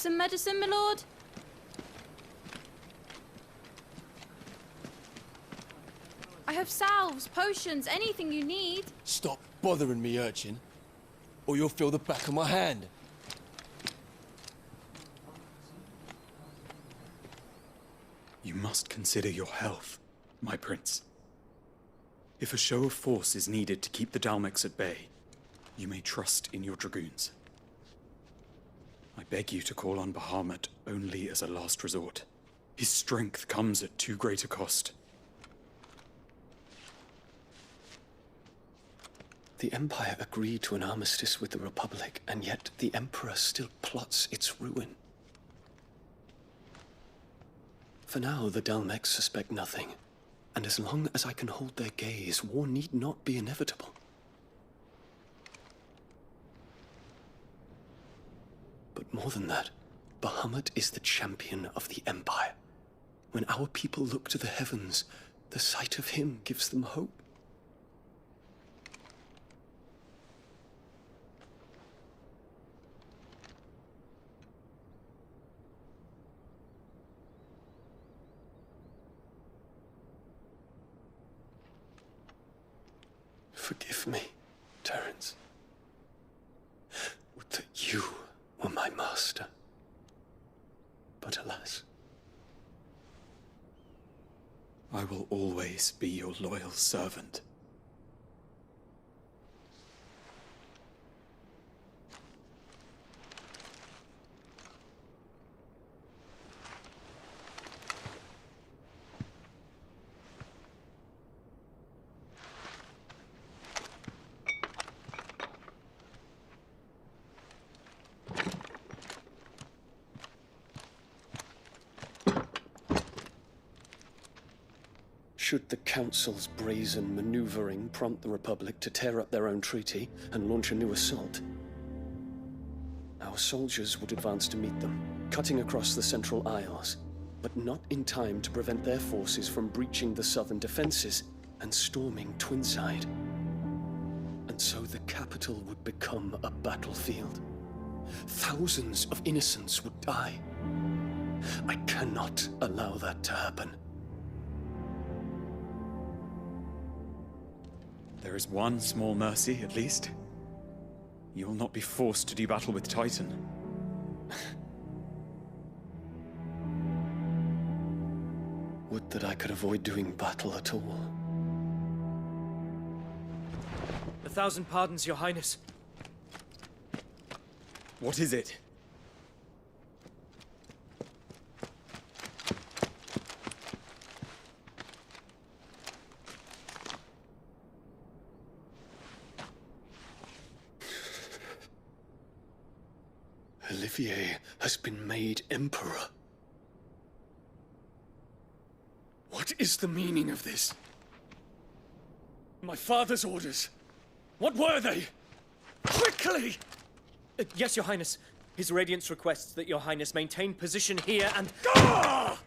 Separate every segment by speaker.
Speaker 1: some medicine, my lord? I have salves, potions, anything you need.
Speaker 2: Stop bothering me, urchin, or you'll feel the back of my hand.
Speaker 3: You must consider your health, my prince. If a show of force is needed to keep the Dalmex at bay, you may trust in your dragoons. I beg you to call on Bahamut only as a last resort. His strength comes at too great a cost.
Speaker 4: The Empire agreed to an armistice with the Republic, and yet the Emperor still plots its ruin. For now, the Dalmex suspect nothing, and as long as I can hold their gaze, war need not be inevitable. But more than that, Bahamut is the champion of the Empire. When our people look to the heavens, the sight of him gives them hope. Forgive me, Terence. Would that you were my master. But alas.
Speaker 3: I will always be your loyal servant.
Speaker 4: Should the Council's brazen maneuvering prompt the Republic to tear up their own treaty and launch a new assault, our soldiers would advance to meet them, cutting across the Central Isles, but not in time to prevent their forces from breaching the southern defenses and storming Twinside. And so the capital would become a battlefield. Thousands of innocents would die. I cannot allow that to happen.
Speaker 3: There is one small mercy, at least. You will not be forced to do battle with Titan.
Speaker 4: Would that I could avoid doing battle at all.
Speaker 5: 1,000 pardons, Your Highness.
Speaker 3: What is it?
Speaker 4: Olivier has been made Emperor. What is the meaning of this? My father's orders. What were they? Quickly!
Speaker 5: Yes, Your Highness. His Radiance requests that Your Highness maintain position here and...
Speaker 4: Ah!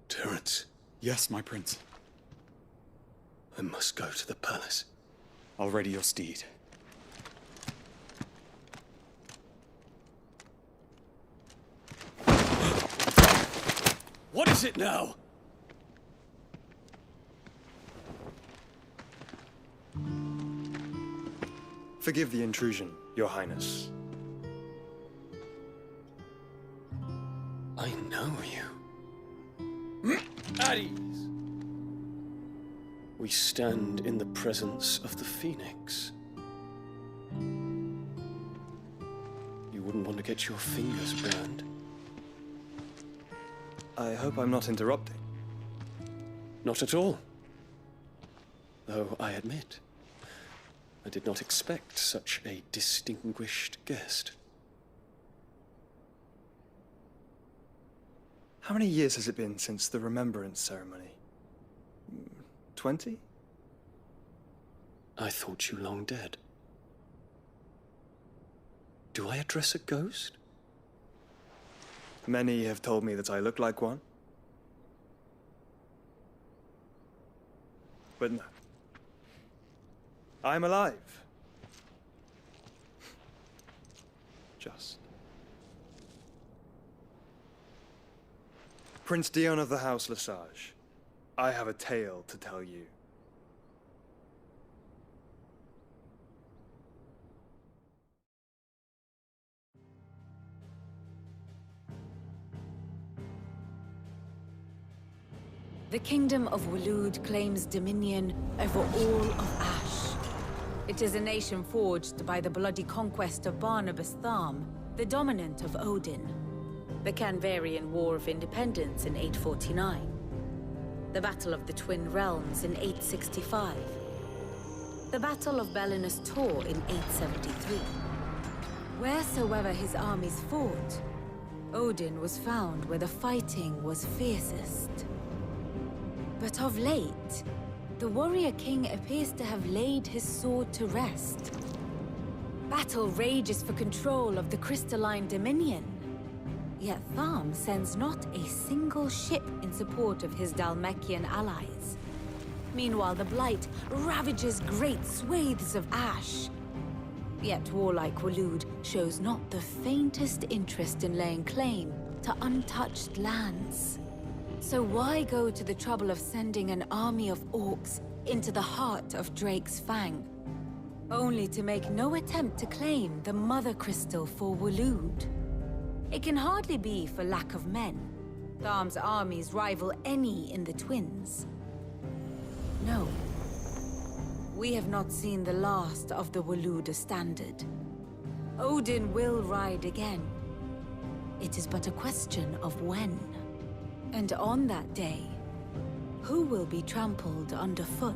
Speaker 4: Terence.
Speaker 3: Yes, my prince.
Speaker 4: I must go to the palace.
Speaker 3: I'll ready your steed.
Speaker 4: What is it now?
Speaker 6: Forgive the intrusion, Your Highness.
Speaker 4: I know you.
Speaker 2: At ease.
Speaker 4: We stand in the presence of the Phoenix. You wouldn't want to get your fingers burned.
Speaker 6: I hope I'm not interrupting.
Speaker 4: Not at all. Though I admit, I did not expect such a distinguished guest.
Speaker 6: How many years has it been since the Remembrance ceremony? 20?
Speaker 4: I thought you long dead. Do I address a ghost?
Speaker 6: Many have told me that I look like one. But no. I'm alive. Just. Prince Dion of the House Lesage, I have a tale to tell you.
Speaker 7: The Kingdom of Waloed claims dominion over all of Ash. It is a nation forged by the bloody conquest of Barnabas Tharm, the dominant of Odin. The Canvarian War of Independence in 849. The Battle of the Twin Realms in 865. The Battle of Belinus Tor in 873. Wheresoever his armies fought, Odin was found where the fighting was fiercest. But of late, the warrior king appears to have laid his sword to rest. Battle rages for control of the crystalline dominion. Yet Tharm sends not a single ship in support of his Dhalmekian allies. Meanwhile, the Blight ravages great swathes of Ash. Yet warlike Waloed shows not the faintest interest in laying claim to untouched lands. So why go to the trouble of sending an army of orcs into the heart of Drake's Fang, only to make no attempt to claim the Mother Crystal for Waloed? It can hardly be for lack of men. Tharm's armies rival any in the Twins. No. We have not seen the last of the Waloed Standard. Odin will ride again. It is but a question of when. And on that day, who will be trampled underfoot?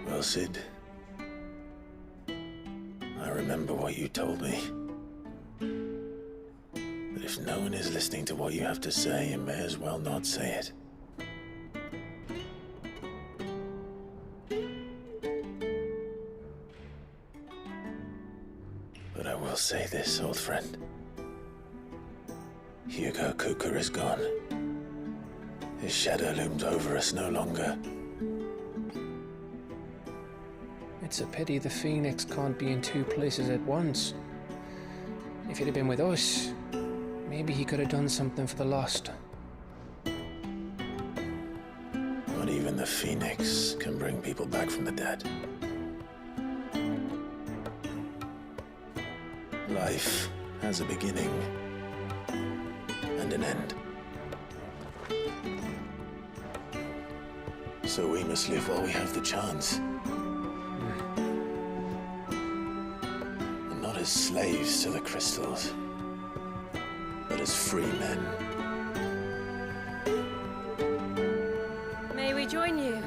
Speaker 8: Well, Sid, I remember what you told me. But if no one is listening to what you have to say, you may as well not say it. But I will say this, old friend. Hugo Kuka is gone. His shadow looms over us no longer.
Speaker 9: It's a pity the Phoenix can't be in two places at once. If he'd have been with us, maybe he could have done something for the Lost.
Speaker 8: Not even the Phoenix can bring people back from the dead. Life has a beginning and an end. So we must live while we have the chance. As slaves to the crystals, but as free men.
Speaker 1: May we join you?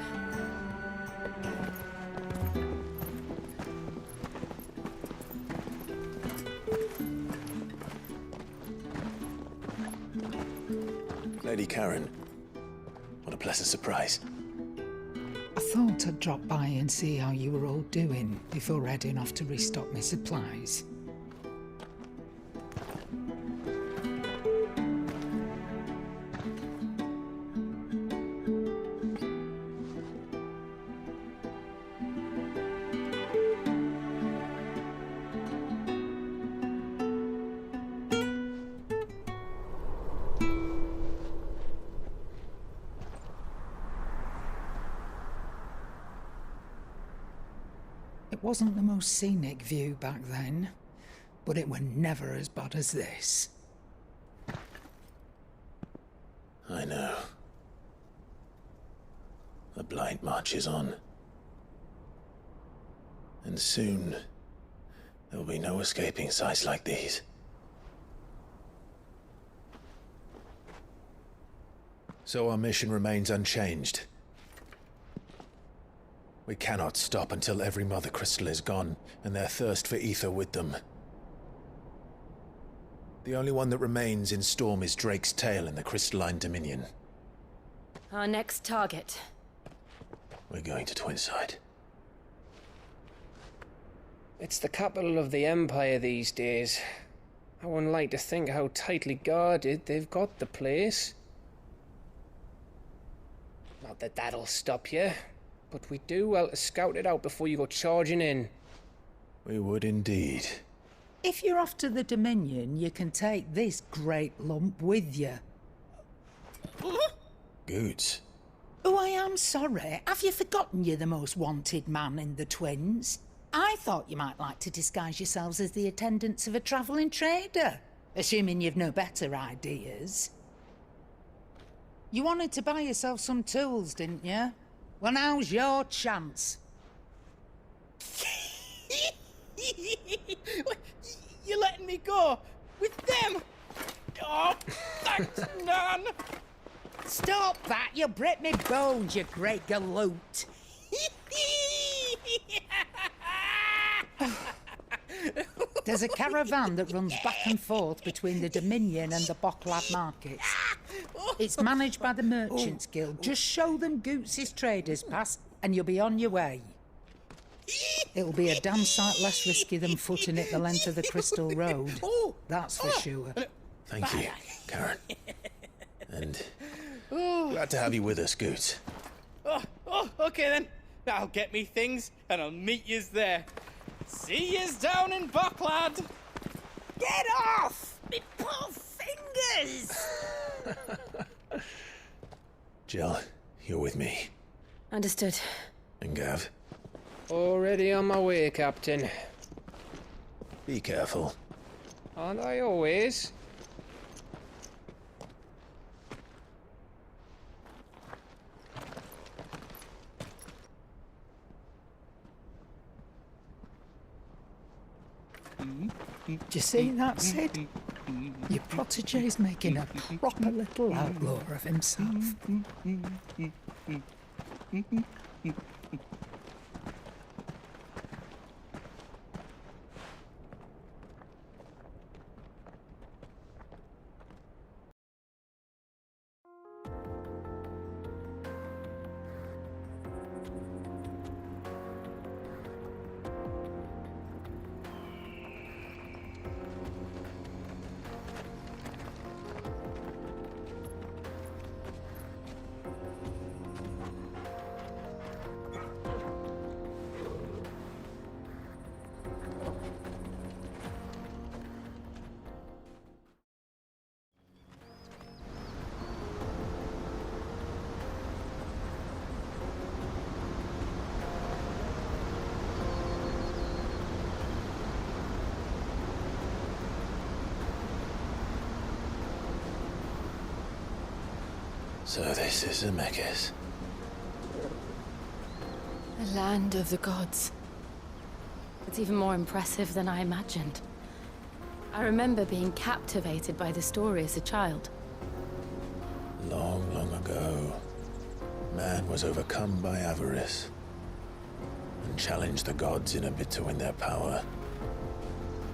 Speaker 8: Lady Karen, what a pleasant surprise.
Speaker 10: I thought I'd drop by and see how you were all doing before heading off to restock my supplies. It wasn't the most scenic view back then, but it were never as bad as this.
Speaker 8: I I know. The blight marches on. And soon, there will be no escaping sights like these. So our mission remains unchanged. We cannot stop until every Mother Crystal is gone, and their thirst for ether with them. The only one that remains in Storm is Drake's tail in the Crystalline Dominion.
Speaker 11: Our next target.
Speaker 8: We're going to Twinside.
Speaker 9: It's the capital of the Empire these days. I wouldn't like to think how tightly guarded they've got the place. Not that that'll stop you, but we do well to scout it out before you go charging in.
Speaker 8: We would indeed.
Speaker 10: If you're off to the Dominion, you can take this great lump with you.
Speaker 8: Goods.
Speaker 10: Oh, I am sorry. Have you forgotten you're the most wanted man in the Twins? I thought you might like to disguise yourselves as the attendants of a travelling trader, assuming you've no better ideas. You wanted to buy yourself some tools, didn't you? Well, now's your chance.
Speaker 2: You're letting me go with them? Oh, thanks, Nan.
Speaker 10: Stop that! You'll break me bones, you great galoot. There's a caravan that runs back and forth between the Dominion and the Bocklad markets. It's managed by the Merchants Guild. Just show them Goots' traders pass and you'll be on your way. It'll be a damn sight less risky than footing it the length of the Crystal Road. That's for sure.
Speaker 8: Thank you, Karen. And glad to have you with us, Goots.
Speaker 2: Okay then. I'll get me things and I'll meet yous there. See yous down in Bocklad.
Speaker 10: Get off! Me poor fingers!
Speaker 8: Jill, you're with me.
Speaker 11: Understood.
Speaker 8: And Gav,
Speaker 9: Already on my way, Captain.
Speaker 8: be careful.
Speaker 9: Aren't I always?
Speaker 10: Do you see that, Sid? Your protege's making a proper little outlaw of himself.
Speaker 8: So this is Zemeckis.
Speaker 11: The land of the gods. It's even more impressive than I imagined. I remember being captivated by the story as a child.
Speaker 8: Long, long ago, man was overcome by avarice and challenged the gods in a bid to win their power.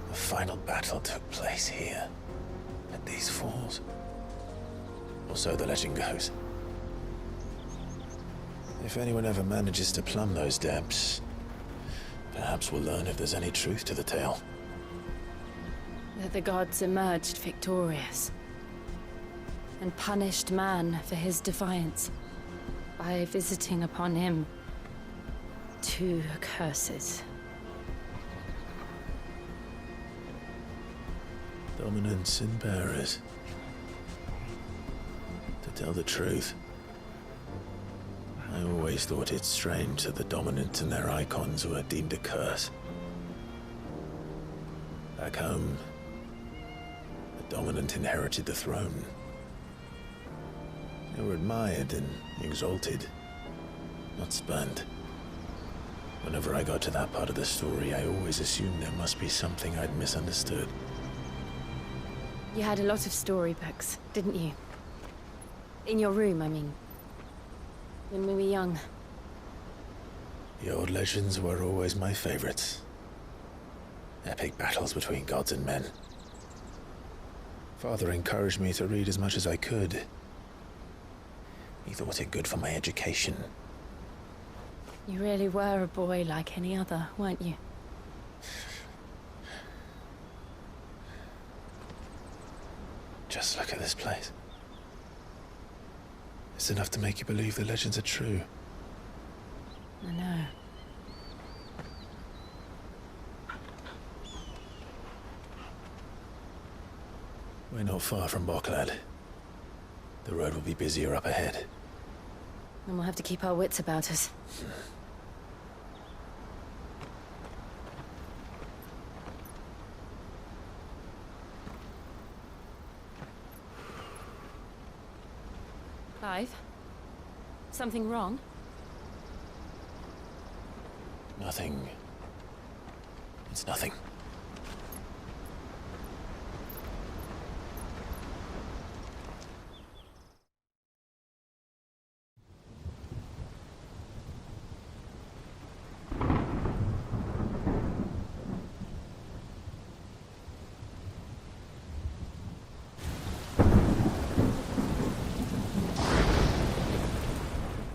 Speaker 8: The final battle took place here, at these falls. Or so the legend goes. If anyone ever manages to plumb those depths, perhaps we'll learn if there's any truth to the tale.
Speaker 11: That the gods emerged victorious and punished man for his defiance by visiting upon him 2 curses.
Speaker 8: Dominants and bearers. To tell the truth, I always thought it strange that the dominant and their icons were deemed a curse. Back home, the dominant inherited the throne. They were admired and exalted, not spurned. Whenever I got to that part of the story, I always assumed there must be something I'd misunderstood.
Speaker 11: You had a lot of storybooks, didn't you? In your room, I mean. When we were young.
Speaker 8: The old legends were always my favorites. Epic battles between gods and men. Father encouraged me to read as much as I could. He thought it good for my education.
Speaker 11: You really were a boy like any other, weren't you?
Speaker 8: Just look at this place. It's enough to make you believe the legends are true.
Speaker 11: I know.
Speaker 8: We're not far from Boklad. The road will be busier up ahead.
Speaker 11: And we'll have to keep our wits about us. Clive? Something wrong?
Speaker 8: Nothing. It's nothing.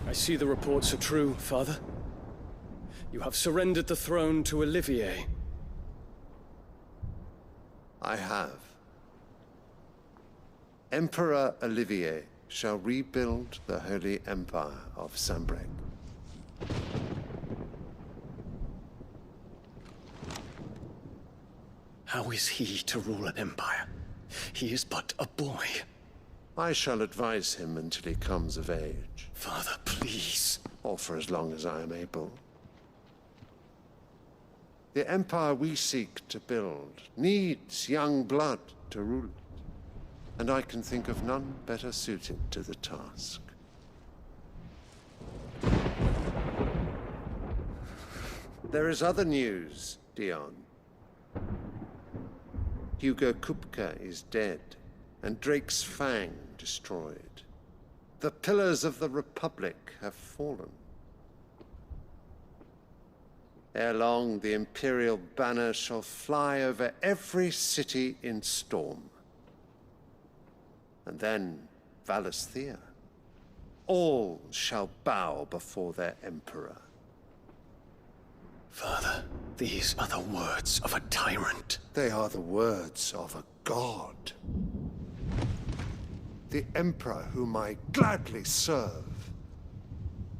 Speaker 4: I see the reports are true, Father. You have surrendered the throne to Olivier.
Speaker 12: I have. Emperor Olivier shall rebuild the Holy Empire of Sanbreque.
Speaker 4: How is he to rule an empire? He is but a boy.
Speaker 12: I shall advise him until he comes of age.
Speaker 4: Father, please.
Speaker 12: Or for as long as I am able. The empire we seek to build needs young blood to rule it, and I can think of none better suited to the task. There is other news, Dion. Hugo Kupka is dead, and Drake's Fang destroyed. The pillars of the Republic have fallen. Ere long, the Imperial banner shall fly over every city in Storm. And then, Valisthea. All shall bow before their Emperor.
Speaker 4: Father, these are the words of a tyrant.
Speaker 12: They are the words of a god. The Emperor whom I gladly serve.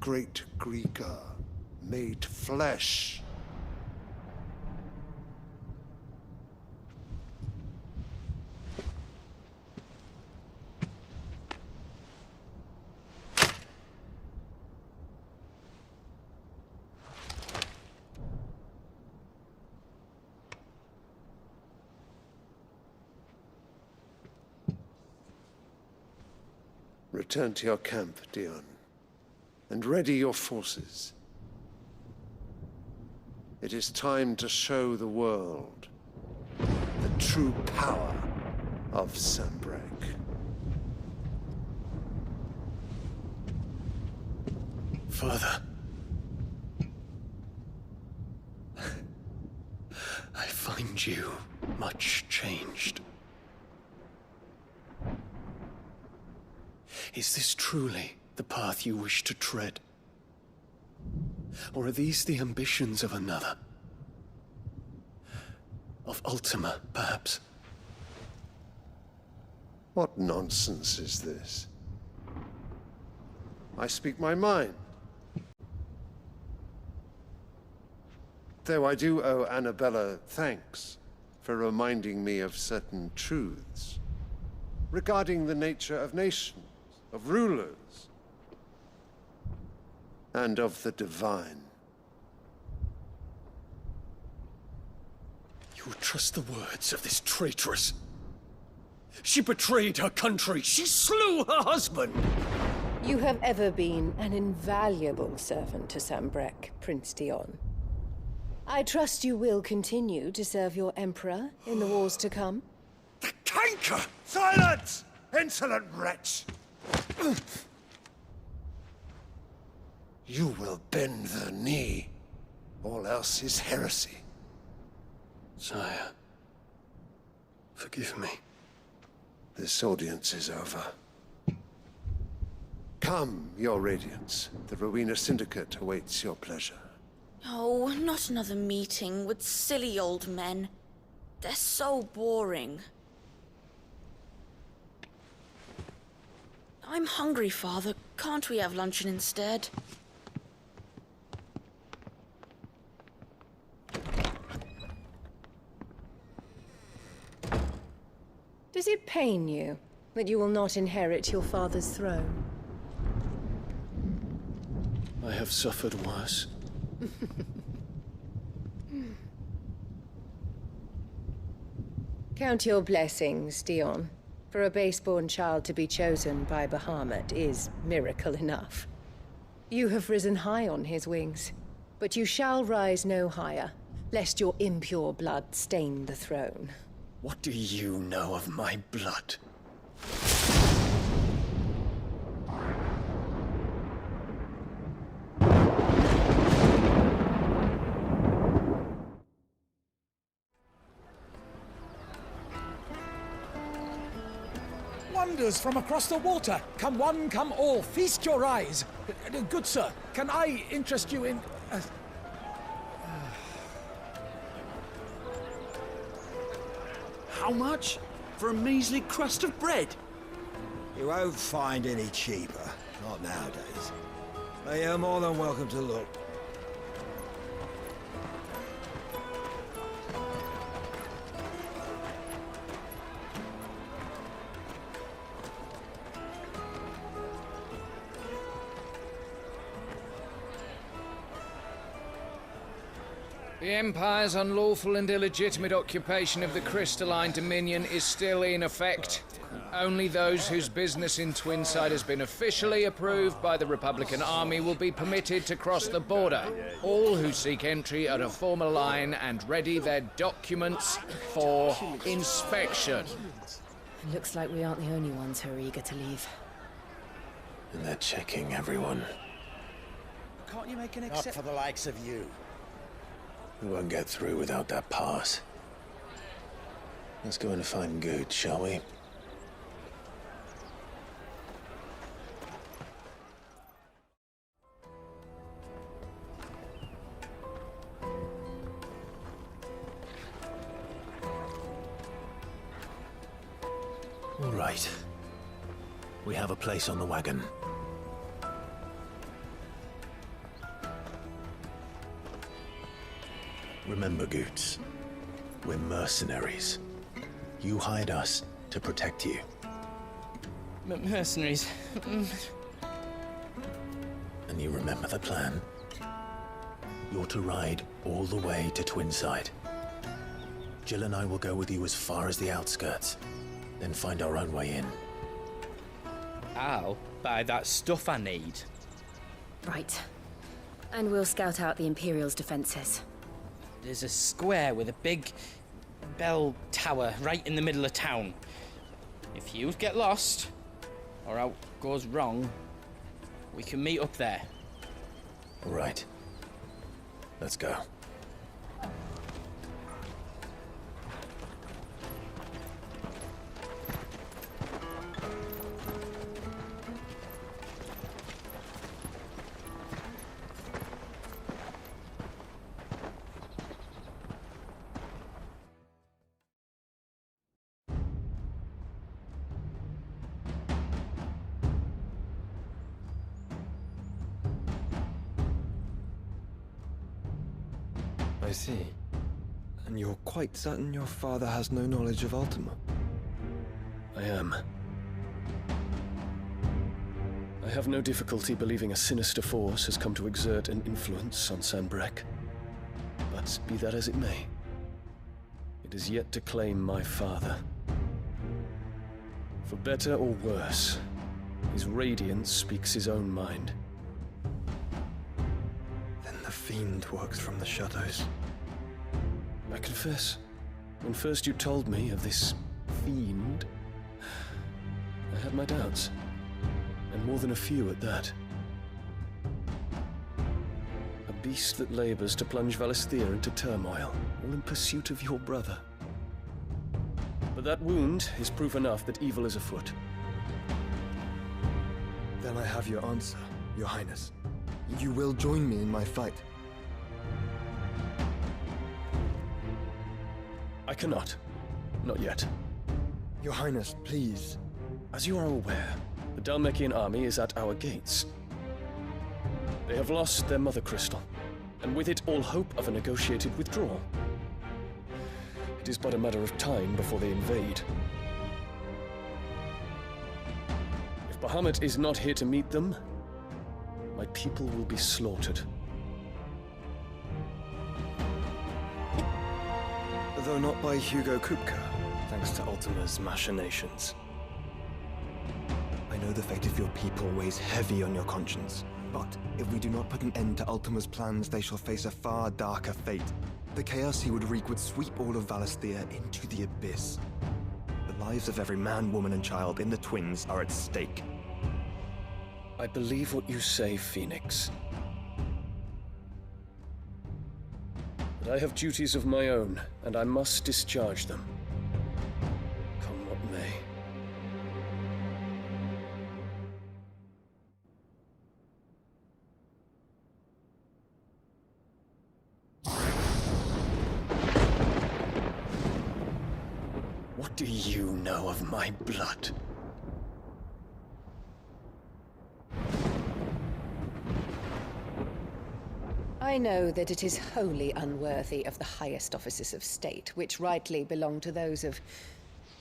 Speaker 12: Great Greeker, made flesh. Return to your camp, Dion, and ready your forces. It is time to show the world the true power of Sanbreque.
Speaker 4: Father. I find you much changed. Is this truly the path you wish to tread? Or are these the ambitions of another? Of Ultima, perhaps?
Speaker 12: What nonsense is this? I speak my mind. Though I do owe Annabella thanks for reminding me of certain truths regarding the nature of nations, of rulers, and of the divine.
Speaker 4: You would trust the words of this traitress? She betrayed her country. She slew her husband.
Speaker 13: You have ever been an invaluable servant to Sambrek, Prince Dion. I trust you will continue to serve your Emperor in the wars to come.
Speaker 12: The canker! Silence! Insolent wretch! You will bend the knee. All else is heresy.
Speaker 4: Sire, forgive me.
Speaker 12: This audience is over. Come, your Radiance. The Rowena Syndicate awaits your pleasure.
Speaker 14: Oh, not another meeting with silly old men. They're so boring. I'm hungry, Father. Can't we have luncheon instead?
Speaker 13: Does it pain you that you will not inherit your father's throne?
Speaker 4: I have suffered worse.
Speaker 13: Count your blessings, Dion. For a base-born child to be chosen by Bahamut is miracle enough. You have risen high on his wings, but you shall rise no higher, lest your impure blood stain the throne.
Speaker 4: What do you know of my blood?
Speaker 15: Wonders from across the water! Come one, come all, feast your eyes! Good sir, can I interest you in...
Speaker 16: How much? For a measly crust of bread?
Speaker 17: You won't find any cheaper. Not nowadays. But you're more than welcome to look.
Speaker 9: The Empire's unlawful and illegitimate occupation of the Crystalline Dominion is still in effect. Only those whose business in Twinside has been officially approved by the Republican Army will be permitted to cross the border. All who seek entry are to form a line and ready their documents for inspection.
Speaker 11: Looks like we aren't the only ones who are eager to leave.
Speaker 8: And they're checking everyone.
Speaker 16: Can't you make an
Speaker 17: Not for the likes of you.
Speaker 8: We won't get through without that pass. Let's go and find Good, shall we? All right. We have a place on the wagon. Remember, Goots, we're mercenaries. You hired us to protect you.
Speaker 2: Mercenaries?
Speaker 8: And you remember the plan? You're to ride all the way to Twinside. Jill and I will go with you as far as the outskirts, then find our own way in.
Speaker 2: I'll buy that stuff I need.
Speaker 11: Right. And we'll scout out the Imperial's defenses.
Speaker 2: There's a square with a big bell tower right in the middle of town. If you get lost, or out goes wrong, we can meet up there.
Speaker 8: All right. Let's go.
Speaker 6: I see. And you're quite certain your father has no knowledge of Ultima?
Speaker 4: I am. I have no difficulty believing a sinister force has come to exert an influence on Sanbreque. But be that as it may, it is yet to claim my father. For better or worse, His radiance speaks his own mind.
Speaker 6: Then the fiend works from the shadows.
Speaker 4: I confess, when first you told me of this fiend, I had my doubts. And more than a few at that. A beast that labors to plunge Valisthea into turmoil, all in pursuit of your brother. But that wound is proof enough that evil is afoot.
Speaker 6: Then I have your answer, Your Highness. You will join me in my fight.
Speaker 4: I cannot. Not yet.
Speaker 6: Your Highness, please.
Speaker 4: As you are aware, the Dhalmekian army is at our gates. They have lost their mother crystal, and with it all hope of a negotiated withdrawal. It is but a matter of time before they invade. If Bahamut is not here to meet them, my people will be slaughtered.
Speaker 6: Though not by Hugo Kupka, thanks to Ultima's machinations. I know the fate of your people weighs heavy on your conscience, but if we do not put an end to Ultima's plans, they shall face a far darker fate. The chaos he would wreak would sweep all of Valisthea into the abyss. The lives of every man, woman, and child in the Twins are at stake.
Speaker 4: I believe what you say, Phoenix. But I have duties of my own, and I must discharge them. Come what may. What do you know of my blood?
Speaker 13: I know that it is wholly unworthy of the highest offices of state, which rightly belong to those of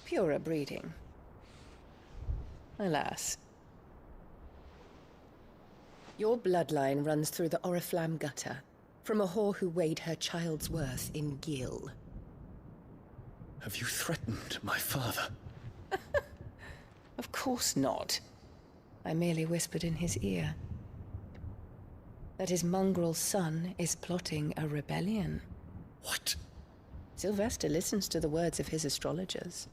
Speaker 13: purer breeding. Alas. Your bloodline runs through the Oriflamme gutter, from a whore who weighed her child's worth in gil.
Speaker 4: Have you threatened my father?
Speaker 13: Of course not. I merely whispered in his ear that his mongrel son is plotting a rebellion.
Speaker 4: What?
Speaker 13: Sylvester listens to the words of his astrologers.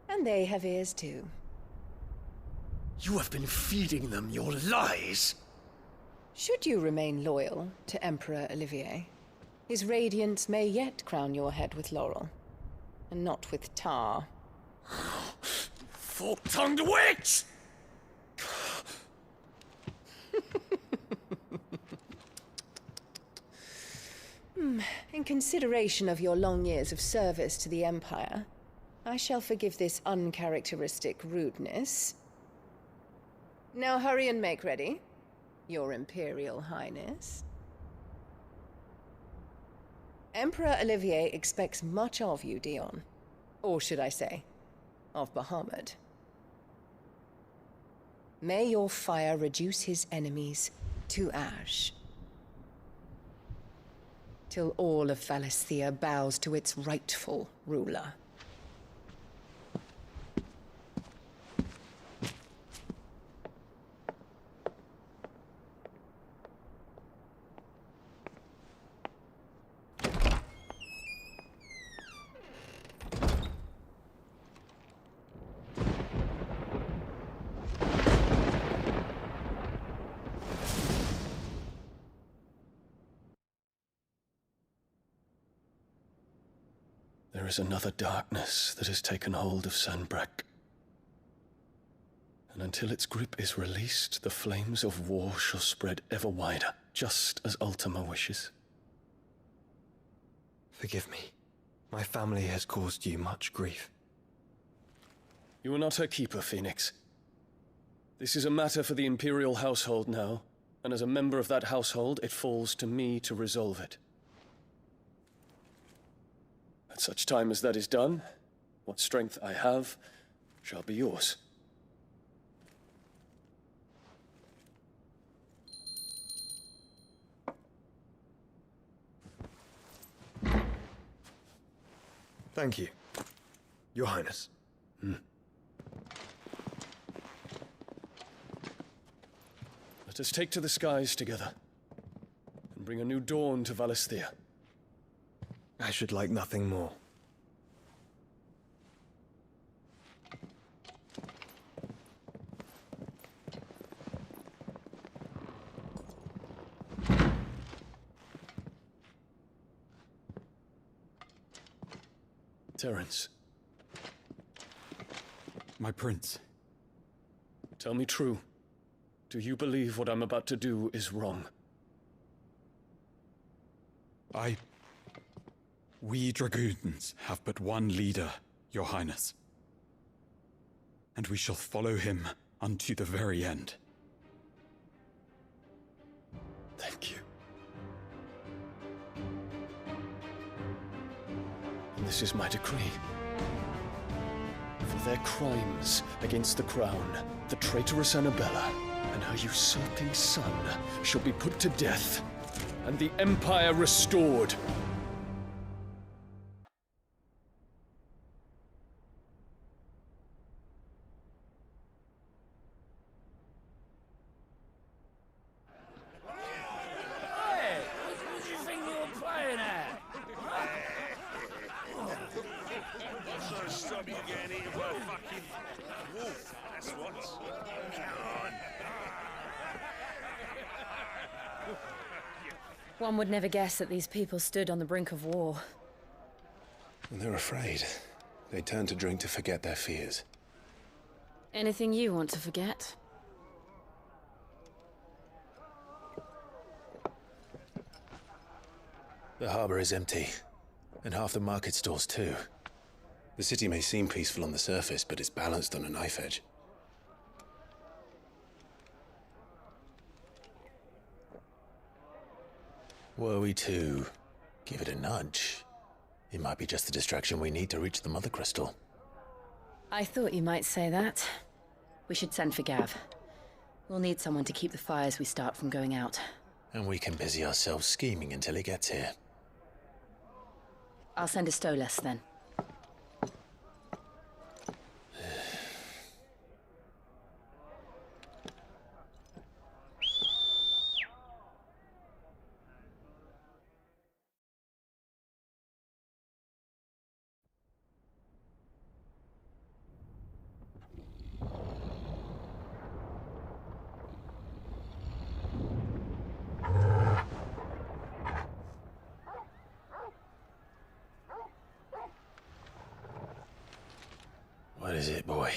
Speaker 13: And they have ears too.
Speaker 4: You have been feeding them your lies!
Speaker 13: Should you remain loyal to Emperor Olivier, his radiance may yet crown your head with laurel, and not with tar.
Speaker 4: Fork-tongued witch!
Speaker 13: In consideration of your long years of service to the Empire, I shall forgive this uncharacteristic rudeness. Now hurry and make ready, Your Imperial Highness. Emperor Olivier expects much of you, Dion. Or should I say, of Bahamut. May your fire reduce his enemies to ash, till all of Valisthea bows to its rightful ruler.
Speaker 4: There is another darkness that has taken hold of Sanbreque. And until its grip is released, the flames of war shall spread ever wider, just as Ultima wishes.
Speaker 6: Forgive me. My family has caused you much grief.
Speaker 4: You are not her keeper, Phoenix. This is a matter for the Imperial household now, and as a member of that household, it falls to me to resolve it. At such time as that is done, what strength I have shall be yours.
Speaker 6: Thank you, Your Highness.
Speaker 4: Let us take to the skies together, and bring a new dawn to Valisthea.
Speaker 6: I should like nothing more.
Speaker 4: Terence.
Speaker 3: My prince.
Speaker 4: Tell me true. Do you believe what I'm about to do is wrong?
Speaker 3: We dragoons have but one leader, your highness. And we shall follow him unto the very end.
Speaker 4: Thank you. And this is my decree. For their crimes against the crown, the traitorous Annabella and her usurping son shall be put to death, and the Empire restored.
Speaker 16: Hey, what do you think you're playing at?
Speaker 18: I'm trying to stop you getting eaten by a fucking wolf, that's what. Come on.
Speaker 11: One would never guess that these people stood on the brink of war.
Speaker 8: And they're afraid. They turn to drink to forget their fears.
Speaker 11: Anything you want to forget?
Speaker 8: The harbor is empty, and half the market stalls too. The city may seem peaceful on the surface, but it's balanced on a knife edge. Were we to give it a nudge, it might be just the distraction we need to reach the Mother Crystal.
Speaker 11: I thought you might say that. We should send for Gav. We'll need someone to keep the fires we start from going out.
Speaker 8: And we can busy ourselves scheming until he gets here.
Speaker 11: I'll send a Stolas then.
Speaker 8: What is it, boy?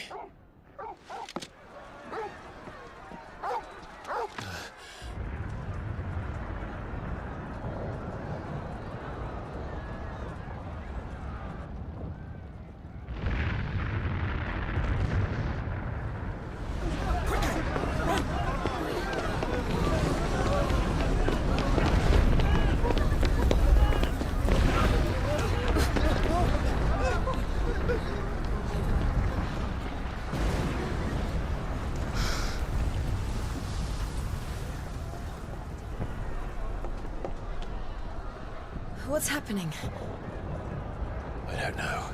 Speaker 11: What's happening?
Speaker 8: I don't know.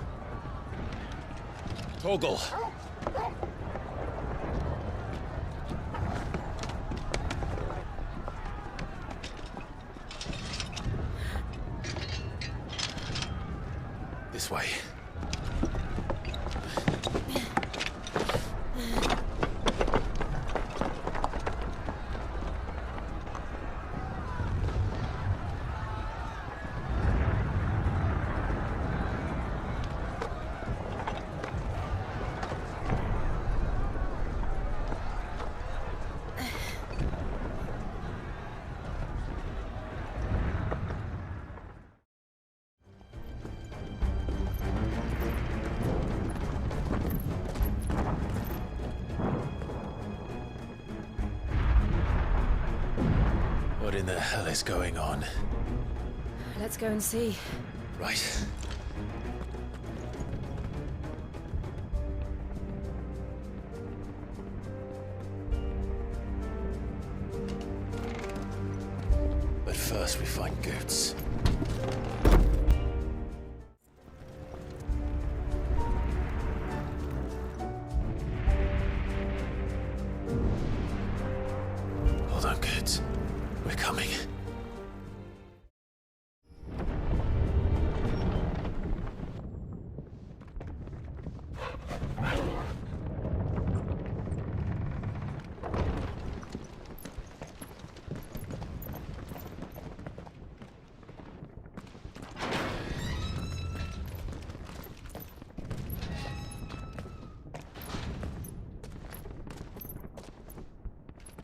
Speaker 8: Torgal! This way. What in the hell is going on?
Speaker 11: Let's go and see.
Speaker 8: Right. But first we find Goots. Hold on, kids. We're coming.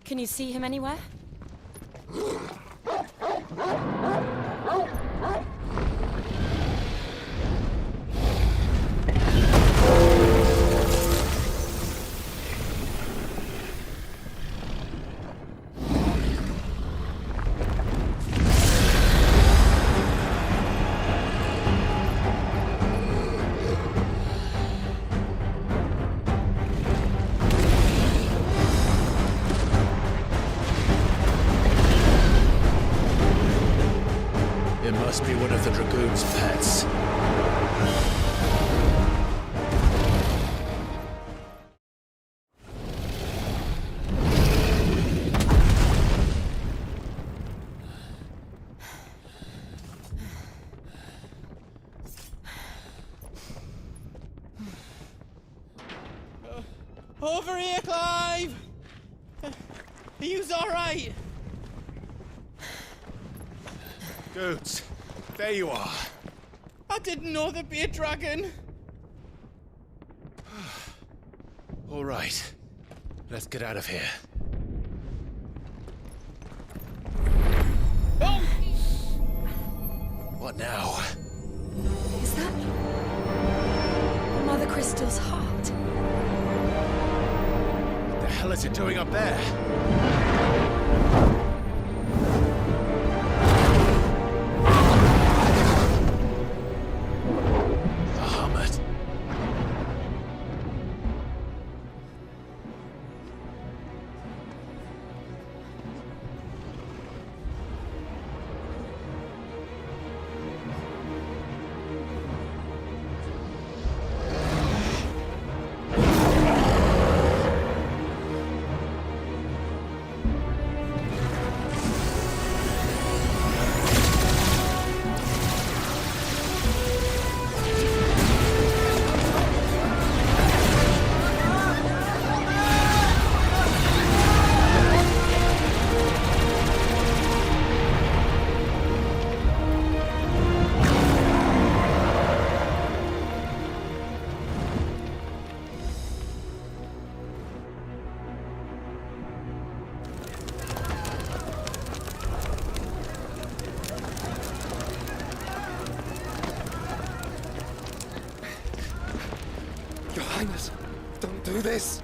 Speaker 11: Can you see him anywhere?
Speaker 8: It must be one of the Dragoon's pets.
Speaker 2: Over here, Clive! Are you alright?
Speaker 18: Goats, there you are.
Speaker 2: I didn't know there'd be a dragon.
Speaker 8: All right. Let's get out of here.
Speaker 2: Oh!
Speaker 8: What now?
Speaker 11: Is that Mother Crystal's heart?
Speaker 8: What the hell is it doing up there?
Speaker 6: Your Highness, don't do this.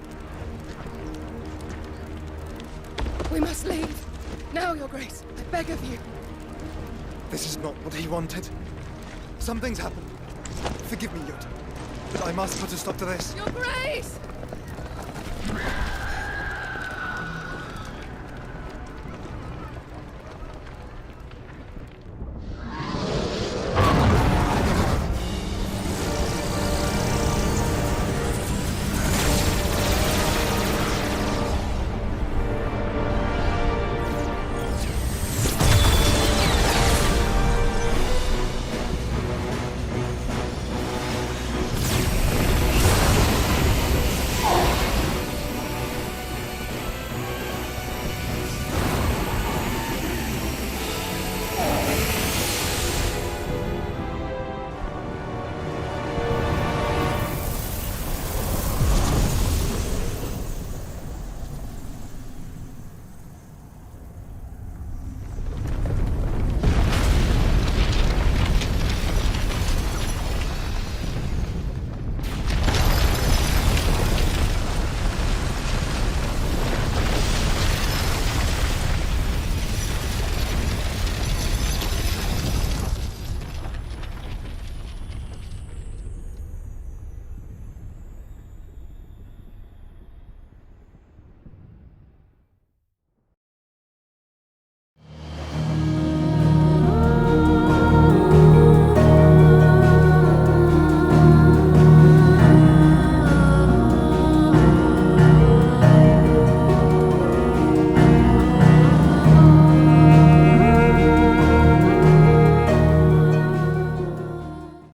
Speaker 19: We must leave. Now, Your Grace. I beg of you.
Speaker 6: This is not what he wanted. Something's happened. Forgive me, Yud, but I must put a stop to this.
Speaker 19: Your Grace!